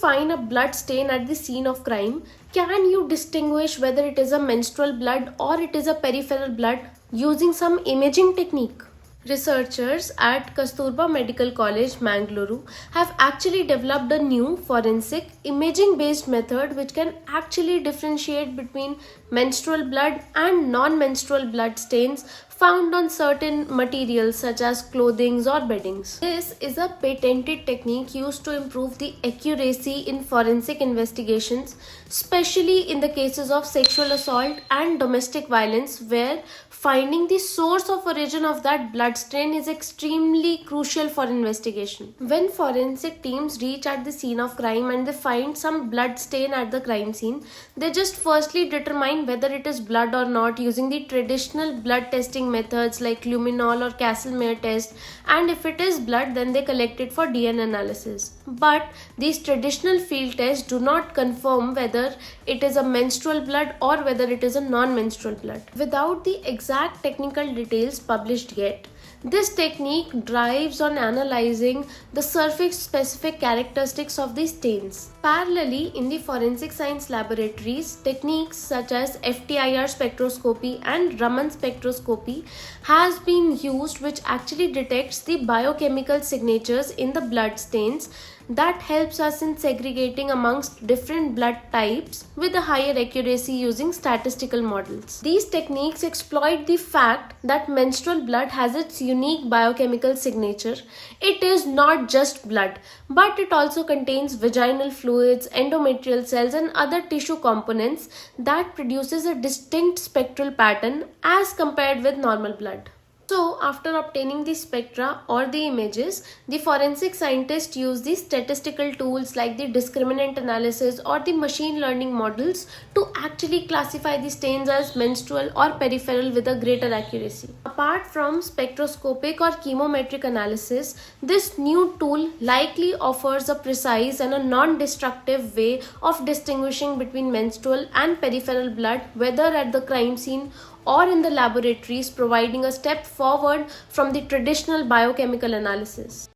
find a blood stain at the scene of crime, can you distinguish whether it is a menstrual blood or it is a peripheral blood using some imaging technique? Researchers at Kasturba Medical College, Mangaluru have actually developed a new forensic imaging based method which can actually differentiate between menstrual blood and non-menstrual blood stains found on certain materials such as clothing or beddings. This is a patented technique used to improve the accuracy in forensic investigations, especially in the cases of sexual assault and domestic violence, where finding the source of origin of that blood stain is extremely crucial for investigation. When forensic teams reach at the scene of crime and they find some blood stain at the crime scene, they just firstly determine whether it is blood or not using the traditional blood testing methods like luminol or Kastle-Meyer test, and if it is blood then they collect it for DNA analysis. But these traditional field tests do not confirm whether it is a menstrual blood or whether it is a non-menstrual blood. Without the exact technical details published yet, this technique drives on analyzing the surface specific characteristics of the stains. Parallelly, in the forensic science laboratories, techniques such as FTIR spectroscopy and Raman spectroscopy has been used, which actually detects the biochemical signatures in the blood stains that helps us in segregating amongst different blood types with a higher accuracy using statistical models. These techniques exploit the fact that menstrual blood has its unique biochemical signature. It is not just blood, but it also contains vaginal fluids, endometrial cells and other tissue components that produces a distinct spectral pattern as compared with normal blood. So, after obtaining the spectra or the images, the forensic scientists use the statistical tools like the discriminant analysis or the machine learning models to actually classify the stains as menstrual or peripheral with a greater accuracy. Apart from spectroscopic or chemometric analysis, this new tool likely offers a precise and a non-destructive way of distinguishing between menstrual and peripheral blood, whether at the crime scene or in the laboratories, providing a step forward from the traditional biochemical analysis.